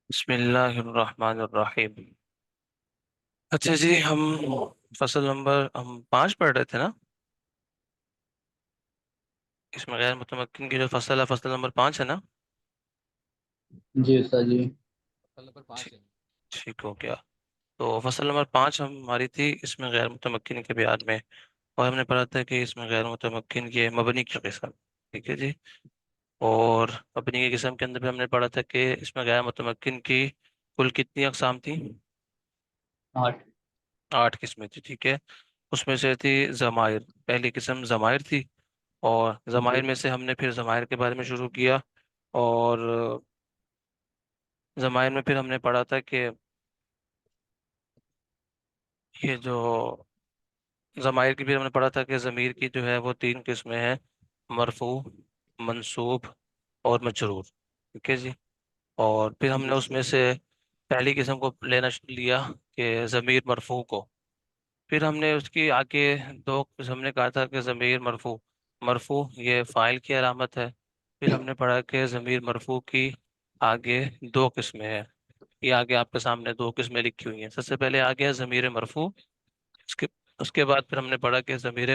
بسم اللہ الرحمن الرحیم۔ اچھا جی، فصل نمبر ہم 5 پڑھ رہے تھے نا؟ اس میں غیر متمکن کی جو فصل ہے، فصل نمبر 5 ہے نا؟ جی استاد جی۔ فصل نمبر 5 ٹھیک ہے۔ ٹھیک ہو گیا۔ تو فصل نمبر 5 ہماری تھی، اس میں غیر متمکن کے بیان میں، اور ہم نے پڑھا تھا کہ اس میں غیر متمکن کے مبنی کی قسم، ٹھیک ہے جی۔ اور مبنی کی قسم کے اندر بھی ہم نے پڑھا تھا کہ اس میں غیر متمکن کی کل کتنی اقسام تھیں؟ 8۔ 8 قسمیں تھی، ٹھیک ہے۔ اس میں سے تھی ضمائر، پہلی قسم ضمائر تھی، اور جی ضمائر میں سے ہم نے پھر ضمائر کے بارے میں شروع کیا، اور ضمائر میں پھر ہم نے پڑھا تھا کہ یہ جو ضمائر کی، پھر ہم نے پڑھا تھا کہ ضمیر کی جو ہے وہ 3 قسمیں ہیں: مرفوع، منصوب اور مجرور، ٹھیک ہے جی۔ اور پھر ہم جی نے اس میں استاد سے پہلی قسم کو لیا کہ ضمیر مرفوع کو، پھر ہم نے اس کی آگے ہم نے کہا تھا کہ ضمیر مرفوع، مرفوع یہ فاعل کی علامت ہے۔ پھر ہم نے پڑھا کہ ضمیر مرفوع کی آگے 2 قسمیں ہیں، یہ آگے آپ کے سامنے 2 قسمیں لکھی ہوئی ہیں۔ سب سے پہلے آ گیا ضمیر مرفوع، اس کے اس کے بعد پھر ہم نے پڑھا کہ ضمیر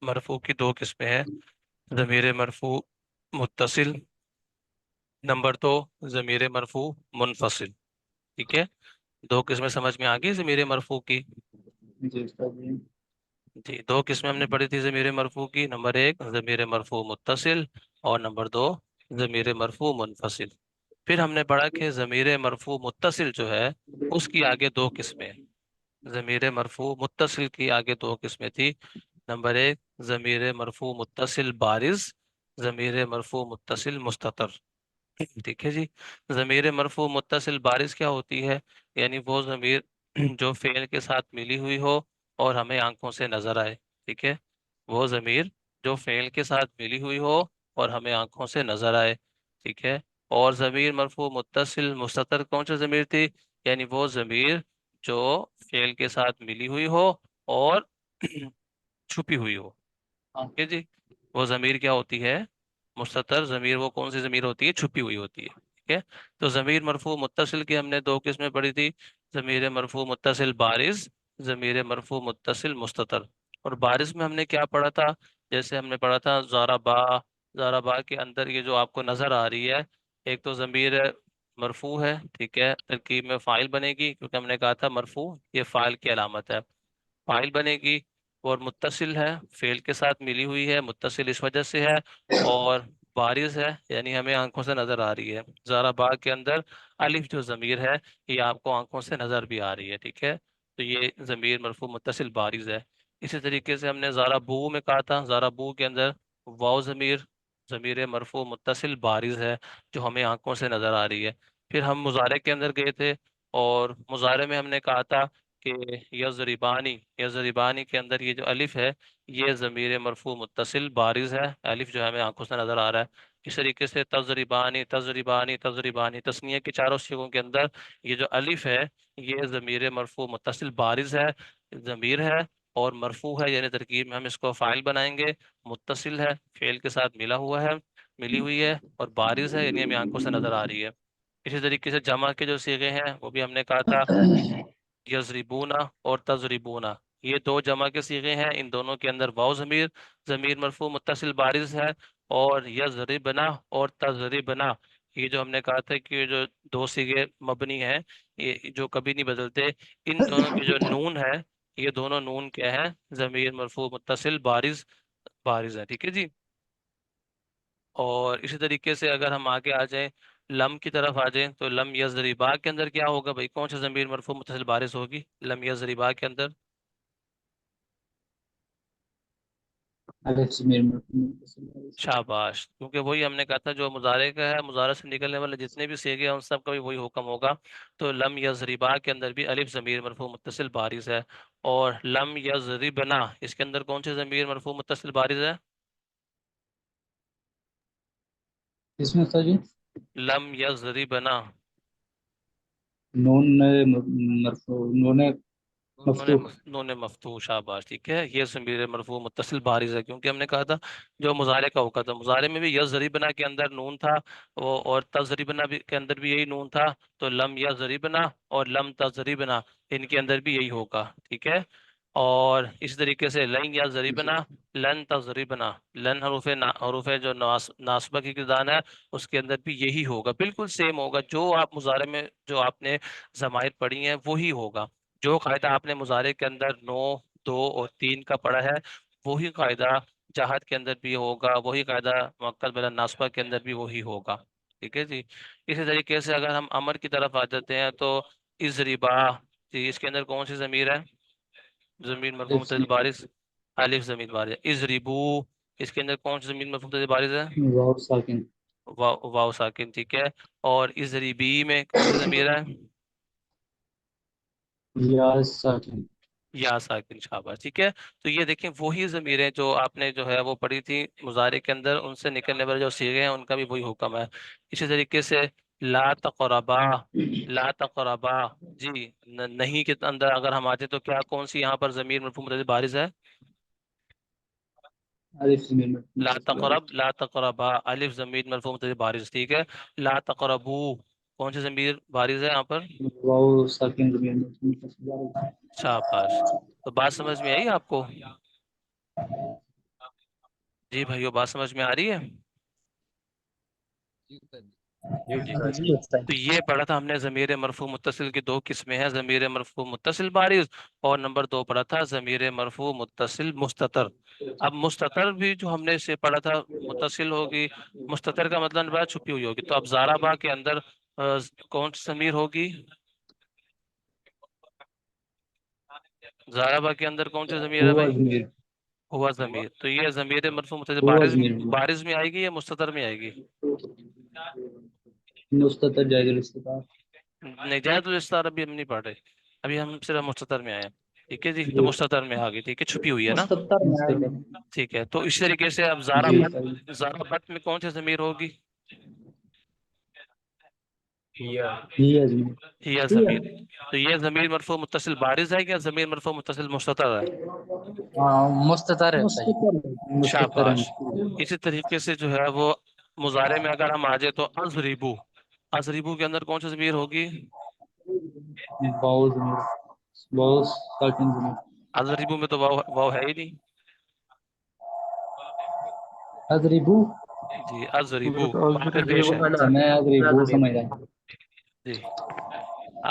مرفوع کی 2 قسمیں ہیں: ضمیر مرفوع متصل، نمبر 2 ضمیر مرفوع منفصل، ٹھیک ہے۔ 2 قسمیں سمجھ میں آ گئی ضمیر مرفوع کی؟ جی استاد جی۔ جی، 2 قسمیں ہم نے پڑھی تھی ضمیر مرفوع کی: نمبر 1 ضمیر مرفوع متصل، اور نمبر 2 ضمیر مرفوع منفصل۔ پھر ہم نے پڑھا کہ ضمیر مرفوع متصل جو ہے اس کی آگے 2 قسمیں ہیں۔ ضمیر مرفوع متصل کی آگے 2 قسمیں تھی: نمبر 1 ضمیر مرفوع متصل بارز، ضمیر مرفوع متصل مستتر، ٹھیک ہے جی۔ ضمیر مرفوع متصل بارز کیا ہوتی ہے؟ یعنی وہ ضمیر جو فعل کے ساتھ ملی ہوئی ہو اور ہمیں آنکھوں سے نظر آئے، ٹھیک ہے۔ وہ ضمیر جو فعل کے ساتھ ملی ہوئی ہو اور ہمیں آنکھوں سے نظر آئے، ٹھیک ہے۔ اور ضمیر مرفوع متصل مستتر کون سی ضمیر تھی؟ یعنی وہ ضمیر جو فعل کے ساتھ ملی ہوئی ہو اور چھپی ہوئی ہو، ہاں ٹھیک ہے جی۔ وہ ضمیر کیا ہوتی ہے؟ مستتر ضمیر وہ کون سی ضمیر ہوتی ہے؟ چھپی ہوئی ہوتی ہے، ٹھیک ہے۔ تو ضمیر مرفوع متصل کی ہم نے 2 قسمیں پڑھی تھی: ضمیر مرفوع متصل بارز، ضمیر مرفوع متصل مستتر۔ اور بارز میں ہم نے کیا پڑھا تھا؟ جیسے ہم نے پڑھا تھا ضربا، ضربا کے اندر یہ جو آپ کو نظر آ رہی ہے، ایک تو ضمیر مرفوع ہے، ٹھیک ہے، ترکیب میں فاعل بنے گی، کیونکہ ہم نے کہا تھا مرفوع یہ فاعل کی علامت ہے، فاعل بنے گی۔ اور متصل ہے، فعل کے ساتھ ملی ہوئی ہے، متصل اس وجہ سے ہے، اور بارز ہے یعنی ہمیں آنکھوں سے نظر آ رہی ہے۔ زارا باغ کے اندر الف جو ضمیر ہے یہ آپ کو آنکھوں سے نظر بھی آ رہی ہے، ٹھیک ہے۔ تو یہ ضمیر مرفوع متصل بارز ہے۔ اسی طریقے سے ہم نے زارا بو میں کہا تھا، زارا بو کے اندر واو ضمیر، ضمیر مرفوع متصل بارز ہے جو ہمیں آنکھوں سے نظر آ رہی ہے۔ پھر ہم مضارع کے اندر گئے تھے، اور مضارع میں ہم نے کہا تھا کہ یضربانی، یضربانی کے اندر یہ جو الف ہے یہ ضمیر مرفوع متصل بارز ہے، الف جو ہے ہمیں آنکھوں سے نظر آ رہا ہے۔ اس طریقے سے تضربانی، تضربانی، تضربانی، تثنیہ کے چاروں صیغوں کے اندر یہ جو الف ہے یہ ضمیر مرفوع متصل بارز ہے، ضمیر ہے اور مرفوع ہے، یعنی ترکیب میں ہم اس کو فاعل بنائیں گے، متصل ہے، فعل کے ساتھ ملا ہوا ہے، ملی ہوئی ہے، اور بارز ہے یعنی ہمیں آنکھوں سے نظر آ رہی ہے۔ اسی طریقے سے جمع کے جو صیغے ہیں وہ بھی ہم نے کہا تھا یضربونا اور تضربونا، یہ 2 جمع کے صیغے ہیں، ان دونوں کے اندر واو ضمیر، ضمیر مرفوع متصل بارز ہے، اور یضربنا اور تضربنا، یہ جو ہم نے کہا تھا کہ یہ جو 2 صیغے مبنی ہیں یہ جو کبھی نہیں بدلتے، ان دونوں کے جو نون ہے یہ دونوں نون کیا ہے؟ ضمیر مرفوع متصل بارز، بارز ہے، ٹھیک ہے جی۔ اور اسی طریقے سے اگر ہم آگے آ جائیں، لم کی طرف آ جائیں، تو لم یضربا کے اندر کیا ہوگا بھائی؟ کون سی ضمیر مرفوع متصل بارز ہوگی لم یضربا کے اندر؟ الف ضمیر مرفوع شاباش، کیونکہ وہی ہم نے کہا تھا جو مضارع کا ہے، مضارع سے نکلنے والے جتنے بھی صیغے ہیں ان سب کا بھی وہی حکم ہوگا۔ تو لم یضربا کے اندر بھی الف ضمیر مرفوع متصل بارز ہے، اور لم یضربنا اس کے اندر کون سی ضمیر مرفوع متصل بارز ہے؟ اس میں استاد جی لم یضربنا، نون مرفوع، نون مفتوح. نون مفتوح، शाबाश ठीक है। ये ज़मीर मरफू मुत्तसिल बारिज़ है, क्योंकि हमने कहा था जो मुजारे का होगा था, मुजारे में भी यह ज़रीबना के अंदर नून था, वो और तज़रीबना भी के अंदर भी यही नून था, तो लम या ज़रीबना और लम तज़रीबना इनके अंदर भी यही होगा, ठीक है। और इस तरीके से लन या ज़रीबना, جی. लन तज़रीबना, लन हरूफ जो नासबा की किरदान है, उसके अंदर भी यही होगा, बिल्कुल सेम होगा। जो आप मुजारे में जो आपने ज़माइर पढ़ी हैं वही होगा। जो कायदा आपने मुजारे के अंदर नो, दो और तीन का पढ़ा है, वही कायदा जहाद के अंदर भी होगा, वही कायदा मुअक्कद बिला नासबा के अंदर भी वही होगा, ठीक है जी। इसी तरीके से अगर हम अमर की तरफ आ जाते हैं तो इजरिबा, जी इसके अंदर कौन सी ज़मीर है? ज़मीर मरफू الف मुतल سمين. बारिश, अलिफ ज़मीर बारिश। इजरिबू, इसके अंदर कौन सी ज़मीर मरफू मुतल बारिश है? واو ساكن. वाव साकिन, ठीक है। और इजरिबी में कौन सी ज़मीर है? يا ساكن. या साकिन, शाबाश ठीक है। तो ये देखें वही ज़मीरें जो आपने जो है वो पढ़ी थी मुजारे के अंदर, उनसे निकलने वाले जो सीगे हैं उनका भी वही हुक्म है। इसी तरीके से ला तक़रबा, ला तक़रबा, जी नहीं के अंदर अगर हम आते तो क्या कौन सी यहाँ पर ज़मीर मरफू मुतज़िल बारिज़ है? الف سمين مفهوم ला متصل بارز. तक़रब, ला तक़रबा, अलिफ ज़मीर मरफू मुतज़िल बारिज़, ठीक है। ला तक़रबू, कौन सी ज़मीर बारिज़ है यहाँ पर? واو ساكن ضمير مفهوم متصل بارز. शाबाश। तो बात समझ में आई आपको? जी भाइयों, बात समझ में आ रही है? جی जी। استاد جی استاد. तो ये पढ़ा था हमने ज़मीर मरफू मुत्तसिल की दो किस्में हैं, ज़मीर मरफू मुत्तसिल बारिज, और नंबर दो पढ़ा था ज़मीर मरफू मुत्तसिल मुस्ततर। अब मुस्ततर भी जो हमने इसे पढ़ा था, मुत्तसिल होगी, मुस्ततर का मतलब बड़ा छुपी हुई होगी। तो अब ज़ाराबा के अंदर कौन सी ज़मीर होगी? ज़ाराबा के अंदर कौन सी ज़मीर है هو भाई? ضمير. हुआ ज़मीर। तो ये ज़मीर मरफू मुत्तसिल هو बारिज, ضمير. बारिज में आएगी या मुस्ततर में आएगी? مستتر جائز الاستطاعة. नहीं, जायदुल इस्तार अभी हम नहीं पढ़ रहे, अभी हम सिर्फ मुस्ततर में आए हैं, ठीक है जी। तो جی. मुस्ततर में आ गई, ठीक है, छुपी हुई है ना, مستتر مستتر. ठीक है। तो इस तरीके से अब جی استاد. जारा बत में कौन सी जमीर होगी? هي هي ضمير. हिया هي. जमीर। तो ये जमीर मरफू मुत्तसिल बारिज है या जमीर मरफू मुत्तसिल मुस्ततर है? مستتر ہے بھائی. مستتر مستتر ہے शाबाश। مستتر. इसी तरीके से जो है वो मुजारे में अगर हम आ जाए तो अजरिबू, अजरिबू के अंदर कौन सी जमीर होगी? واو ضمير. واو ساكن ضمير. अजरिबू में तो वाव वाव है ही नहीं। اضربو. जी अजरिबू, حضرت वहां पे عذر جی पेश وہ है। انا میں انا اضربو ضمیر سمجھ رہا ہوں. जी هو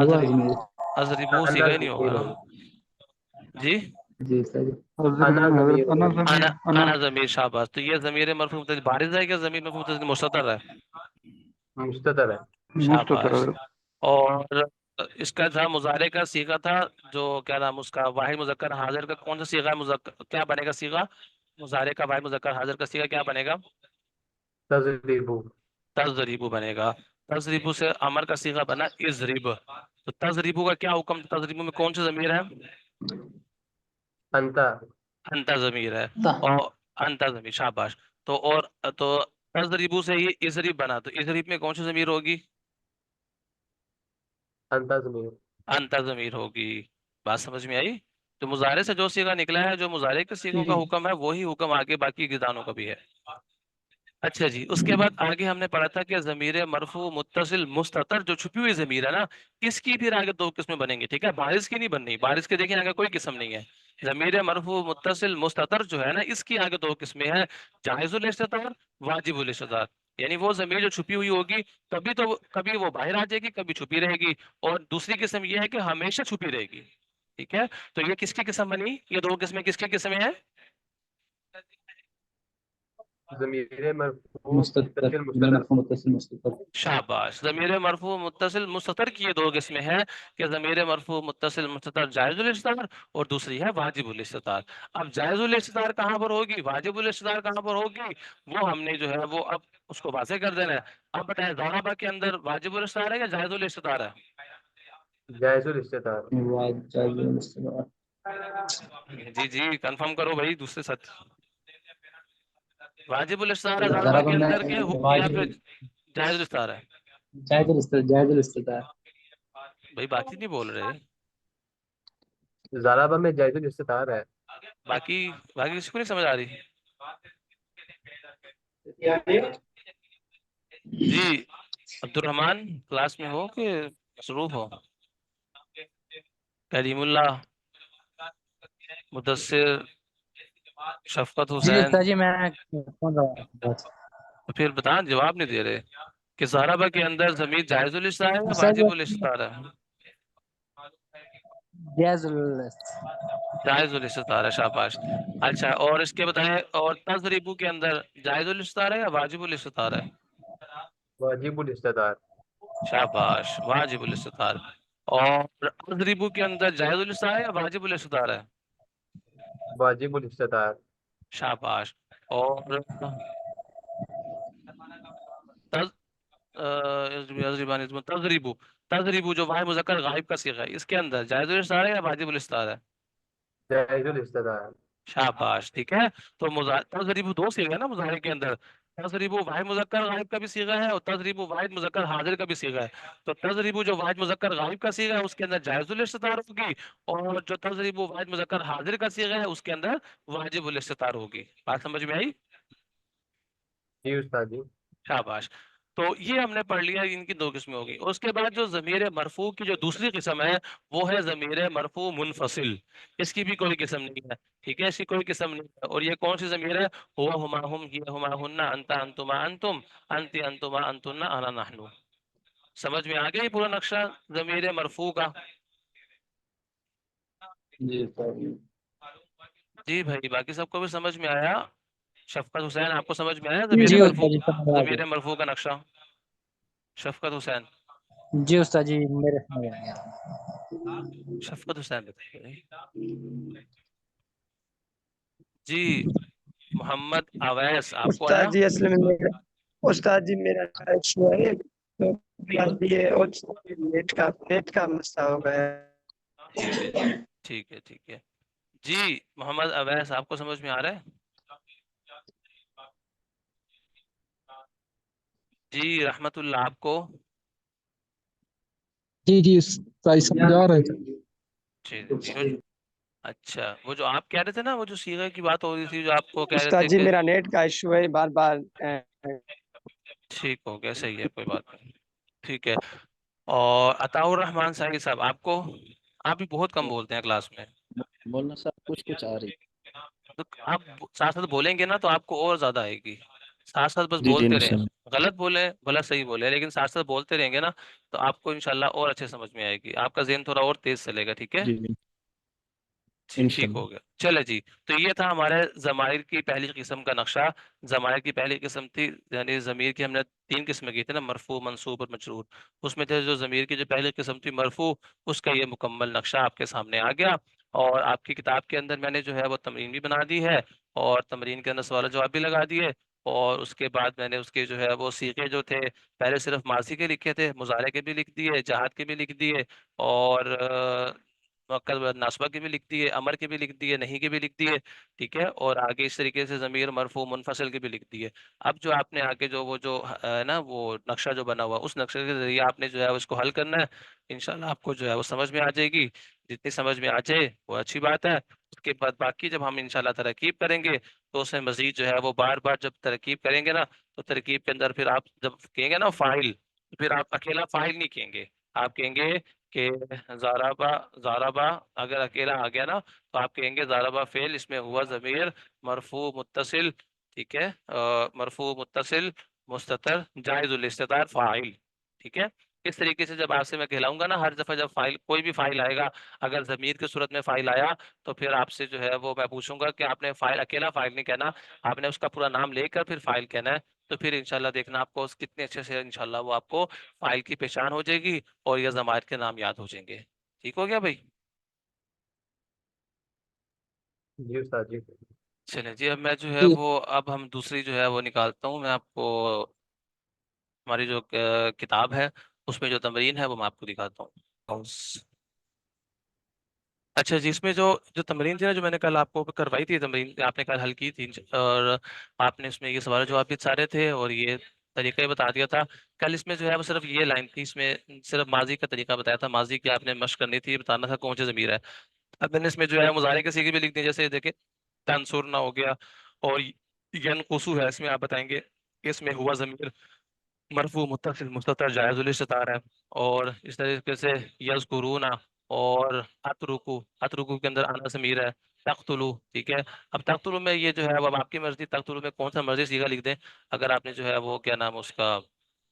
अजरि ضمير. अजरिबू انا सीगा ही नहीं ضمیر होगा ہوں. ना जी। جی استاد. انا ضمیر حضرت انا ہوں. अना, ضمیر انا अना जमीर, शाबाश। तो ये जमीर मरफू मुत्तसिल बारिज है क्या जमीर मरफू मुत्तसिल मुस्ततर है? مستتر ہے. مستتر शाबाश। حضرت. और इसका था मुजारे का सीगा था, जो क्या नाम उसका, वाहिद मुजक्कर हाजिर का कौन सा सीगा है? मुजक्कर क्या बनेगा सीगा? मुजारे का वाहिद मुजक्कर हाजिर का सीगा क्या बनेगा? تضریب. तजरीबू बनेगा। तजरीबू से अमर का सीगा बना इजरिब। तो तजरीबू का क्या हुक्म? तजरीबू में कौन सी जमीर है? انت. अंता जमीर है। تا. और अंता जमीर, शाबाश। तो और तो तजरीबू से ही इजरिब बना, तो इजरिब में कौन सी जमीर होगी? انت ضمیر. अंता जमीर होगी। बात समझ में आई? तो मुजारे से जो सीगा निकला है, जो मुजारे के सीगों का جی. हुक्म है, वही हुक्म आगे बाकी गिदानों का भी है। अच्छा जी, उसके बाद आगे हमने पढ़ा था कि जमीर मरफू मुत्तसिल मुस्ततर जो छुपी हुई जमीर है ना, इसकी फिर आगे दो किस्में बनेंगी, ठीक है। बारिश की नहीं बननी, बारिश के देखिए आगे कोई किस्म नहीं है। जमीर मरफू मुत्तसिल मुस्ततर जो है ना, इसकी आगे दो किस्में हैं, जायजुल इस्तितार, वाजिबुल इस्तितार। यानी वो जमीर जो छुपी हुई होगी, कभी तो कभी वो बाहर आ जाएगी, कभी छुपी रहेगी। और दूसरी किस्म ये है कि हमेशा छुपी रहेगी, ठीक है। तो ये किसकी किस्म बनी? ये दो किस्में किसकी किस्में हैं? ضمیر مرفوع مستتر متصل ضمیر مستتر. مفہوم متصل مستتر. शाबाश। ज़मीर मरफू मुत्तसिल मुस्ततर की ये दो किस्में हैं कि ज़मीर मरफू मुत्तसिल मुस्ततर जायज़ुल इस्तितार और दूसरी है वाजिबुल इस्तितार। अब जायज़ुल इस्तितार कहाँ पर होगी, वाजिबुल इस्तितार कहाँ पर होगी, वो हमने जो है वो अब उसको वाज़ेह कर देना है। अब बताएं ज़ाराबा के अंदर वाजिबुल इस्तितार है या जायज़ुल इस्तितार है? جائز الاستطاعت. واو جائز الاستطاعة. जी जी कंफर्म करो भाई, दूसरे साथ। वाजिबुल इस्तितार है ज़ाराबा ضرب के میں अंदर के या واجب. फिर जायज़ुल इस्तितार है? جائز الاستطاعة. भाई बात ही नहीं बोल रहे। ज़राबा में जायजुल इस्तितार है। बाकी बाकी किसी को नहीं समझ आ रही? जी अब्दुल रहमान, क्लास में हो कि मसरूफ हो? करीमुल्लाह, मुदस्सिर, शफकत जी हुसैन। उस्ताद जी मैं सुन रहा हूँ बस। तो फिर बता, जवाब नहीं दे रहे कि ज़राबा के अंदर ज़मीर जायजुल इस्तितार है या उस्ताद वाजिबुल जी इस्तितार है? जायजुल जायजुल इस्तितार है, शाबाश। अच्छा, और इसके बताएं, और तजरीबू के अंदर जायजुल इस्तितार है या वाजिबुल इस्तितार है? वाजिबुल इस्तितार। शाबाश, वाजिबुल इस्तितार। और अजरिबू के अंदर जायजुल इस्तितार है या वाजिबुल इस्तितार है? वाजिबुल इस्तितार। शाबाश। और तज तजरीबू, तजरीबू जो वाहिद मुज़क्कर गायब का सीगा है, इसके अंदर जायजुल इस्तितार है या वाजिबुल इस्तितार है? जायजुल इस्तितार। शाबाश, ठीक है। तो तजरीबू दो सीगा है ना मुजाहरे के अंदर। तजरीबू वाहिद मुज़क्कर गायब का भी सीगा है और तजरीबू वाहिद मुज़क्कर हाजिर का भी सीगा है। तो तजरीबू जो वाहिद मुज़क्कर गायब का सीगा है उसके अंदर जायजुल इस्तितार होगी, और जो तजरीबू वाहिद मुज़क्कर हाजिर का सीगा है उसके अंदर वाजिबुल इस्तितार होगी। बात समझ में आई? जी उस्ताद जी। शाबाश। तो ये हमने पढ़ लिया, इनकी दो किस्में होगी। उसके बाद जो ज़मीर मरफू की जो दूसरी किस्म है वो है ज़मीर मरफू मुनफसिल। इसकी भी कोई किस्म नहीं है, ठीक है, इसकी कोई किस्म नहीं है। और ये कौन सी ज़मीर है? हुवा हुमा हुम, हिया हुमा हुन्ना, अंता अंतुमा अंतुम, अंति अंतुमा अंतुन्ना, अना नहनु। समझ में आ गया ये पूरा नक्शा ज़मीर मरफू का? जी उस्ताद जी। जी भाई, बाकी सबको भी समझ में आया? शफकत हुसैन, आपको समझ में आया जी ज़मीर मरफू, उस्ताद जी समझ आ ज़मीर मरफू का नक्शा? शफकत हुसैन, गया। जी उस्ताद जी मेरे समझ आ गया। शफकत हुसैन बताइए जी। मोहम्मद अवैस, आपको आया? उस्ताद जी असल में मेरा उस्ताद जी मेरा इशू है तो ये नेट का मसला हो गया है। ठीक है जी, ठीक है, ठीक है जी। मोहम्मद अवैस, आपको समझ में आ रहा है? जी रहमतुल्लाह, आपको? जी जी उस्ताद जी समझ आ रहा है। जी जी, अच्छा, वो जो आप कह रहे थे ना, वो जो सीगा की बात हो रही थी, जो आपको कह रहे उस्ताद थे जी कि मेरा नेट का इशू है बार बार ठीक हो गया, सही है, कोई बात नहीं, ठीक है। और अताउर रहमान साहिब साहब, आपको? आप भी बहुत कम बोलते हैं क्लास में। मौलाना साहब कुछ कुछ आ रही। तो आप साथ साथ बोलेंगे ना तो आपको और ज्यादा आएगी। साथ साथ बस जी जी बोलते रहें, इंशाल्लाह। गलत बोले भला सही बोले, लेकिन साथ साथ बोलते रहेंगे ना तो आपको इंशाल्लाह और अच्छे समझ में आएगी, आपका ज़हन थोड़ा और तेज चलेगा, ठीक है? जी जी जी ठीक हो इंशाल्लाह। गया, चले जी। तो ये था हमारे ज़माइर की पहली किस्म का नक्शा। ज़माइर की पहली किस्म थी, यानी ज़मीर की हमने तीन किस्में की थी ना, मरफू, मंसूब और मजरूर। उसमें थे जो ज़मीर की जो पहली किस्म थी मरफू, उसका ये मुकम्मल नक्शा आपके सामने आ गया। और आपकी किताब के अंदर मैंने जो है वो तमरीन भी बना दी है, और तमरीन के अंदर सवाल जवाब भी लगा दिए। और उसके बाद मैंने उसके जो है वो सीखे जो थे, पहले सिर्फ माजी के लिखे थे, मुजारे के भी लिख दिए, जहाद के भी लिख दिए, और मुअक्कद व नासबा के भी लिख दिए, अमर के भी लिख दिए, नहीं के भी लिख दिए, ठीक है। और आगे इस तरीके से ज़मीर मरफू मुनफसिल के भी लिख दिए। अब जो आपने आगे जो वो जो है ना वो नक्शा जो बना हुआ, उस नक्शे के जरिए आपने जो है उसको हल करना है। इंशाल्लाह आपको जो है वो समझ में आ जाएगी। जितनी समझ में आ जाए वो अच्छी बात है। उसके बाद बाकी जब हम इंशाल्लाह तरकीब करेंगे तो उसमें मजीद जो है वो बार बार जब तरकीब करेंगे ना, तो तरकीब के अंदर फिर आप जब कहेंगे ना फाइल, तो फिर आप अकेला फाइल नहीं कहेंगे, आप कहेंगे कि ज़ाराबा, ज़ाराबा अगर अकेला आ गया ना तो आप कहेंगे ज़ाराबा फेल, इसमें हुआ ज़मीर मरफू मुत्तसिल, ठीक है, मरफू मुत्तसिल मुस्ततर जायज़ुल इस्तितार फाइल, ठीक है। इस तरीके से जब आपसे मैं कहलाऊंगा ना, हर दफा जब फाइल कोई भी फाइल आएगा, अगर ज़मीर की सूरत में फाइल आया तो फिर आपसे जो है वो मैं पूछूंगा कि आपने फाइल अकेला फाइल नहीं कहना, आपने उसका पूरा नाम लेकर फिर फाइल कहना है। तो फिर इंशाल्लाह देखना आपको कितने अच्छे से इंशाल्लाह वो आपको फाइल की पहचान हो जाएगी और ये ज़माइर के नाम याद हो जाएंगे। ठीक हो गया भाई? जी उस्ताद जी। चलें जी, अब मैं जो है जी वो अब हम दूसरी जो है वो निकालता हूँ, मैं आपको हमारी जो किताब है उसमें जो तमरीन है वो मैं आपको दिखाता हूँ। अच्छा जी, इसमें जो जो तमरीन थी ना, जो मैंने कल आपको करवाई थी तमरीन, आपने कल हल की थी, और आपने इसमें ये सवाल जवाब भी सारे थे और ये तरीका ही बता दिया था। कल इसमें जो है वो सिर्फ ये लाइन थी, इसमें सिर्फ माजी का तरीका बताया था, माजी की आपने मशक करनी थी, बताना था कौन सी ज़मीर है। اب मैंने इसमें जो है मुजारे के सीगे भी लिख दिए, जैसे देखे तंसुरना हो गया, और यनकुसु है, इसमें आप बताएंगे कि इसमें हुआ ज़मीर मरफू मुत्तसिल मुस्ततर जायजुल इस्तितार है। और इस तरीके से यज़कुरूना और अतरुकु के अंदर आना ज़मीर है। तख्तुलु, ठीक है। अब तख्तुलु में ये जो है अब आपकी मर्जी, तख्तुलु में कौन सा मर्जी सीगा लिख दें। अगर आपने जो है वो क्या नाम है उसका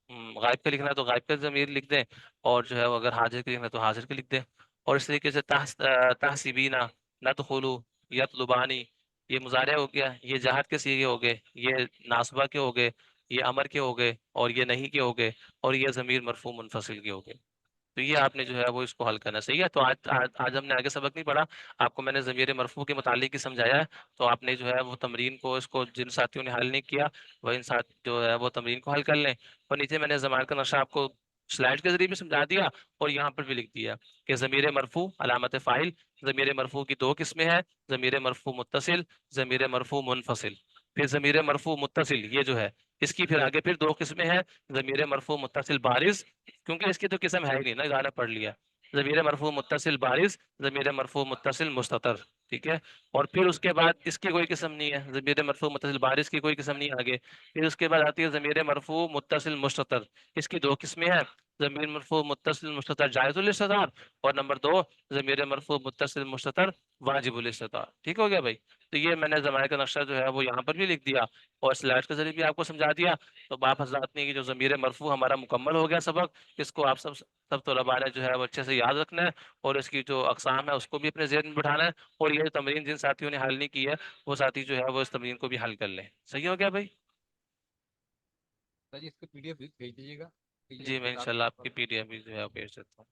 गायब का लिखना है तो गायब का ज़मीर लिख दें, और जो है वो अगर हाजिर का लिखना है तो हाजिर का लिख दें। और इस तरीके से तहसीबीना, नदखुलु, यतलुबानी, ये मुजारे हो गया, ये जहाद के सीगे हो गए, ये नासबा के हो गए, ये अमर के हो गए, और ये नहीं के हो गए, और ये ज़मीर मरफू मुनफसिल के हो गए। तो ये आपने जो है वो इसको हल करना, सही है। तो आज हमने आगे सबक नहीं पढ़ा, आपको मैंने ज़मीर मरफू के मुतालिक ही समझाया है। तो आपने जो है वो तमरीन को, इसको जिन साथियों ने हल नहीं किया वह इन साथ जो है वो तमरीन को हल कर लें। और नीचे मैंने ज़मान का नक्शा आपको स्लाइड के जरिए भी समझा दिया, और यहाँ पर भी लिख दिया कि ज़मीर मरफू अलामत फ़ाइल, ज़मीर मरफू की दो किस्में हैं, ज़मीर मरफू मुत्तसिल, ज़मीर मरफू मुनफसिल। फिर ज़मीर मरफू मुत्तसिल ये जो है इसकी फिर आगे फिर दो किस्में हैं, ज़मीर मरफू मुत्तसिल बारिज, क्योंकि इसकी तो किस्म है ही नहीं ना, गाना पढ़ लिया। ज़मीर मरफू मुत्तसिल बारिज, ज़मीर मरफू मुत्तसिल मुस्ततर, ठीक है। और फिर उसके बाद इसकी कोई किस्म नहीं है, ज़मीर मरफू मुत्तसिल बारिज की कोई किस्म नहीं आगे। फिर उसके बाद आती है ज़मीर मरफू मुत्तसिल मुस्ततर, इसकी दो किस्में हैं, ज़मीर मरफू मुत्तसिल मुस्ततर जायज़ुल इस्तितार, और नंबर दो ज़मीर मरफू मुत्तसिल मुस्ततर वाजिबुल इस्तितार। ठीक हो गया भाई। तो ये मैंने ज़माने का नक्शा जो है वो यहाँ पर भी लिख दिया, और स्लाइड के जरिए भी आपको समझा दिया। तो बाप हजरात ने कि जो ज़मीर मरफू हमारा मुकम्मल हो गया सबक, इसको आप सब तलबा ने जो है वो अच्छे से याद रखना है, और इसकी जो अकसाम है उसको भी अपने ज़हन में बिठाना है। और ये तमरीन जिन साथियों ने हल नहीं की है वो साथी जो है वो इस तमरीन को भी हल कर लें। सही हो गया भाई। सर जी इसको PDF भेज दीजिएगा, जी मैं PDF इंशाल्लाह आपकी PDF भी जो है वो भेज देता हूँ।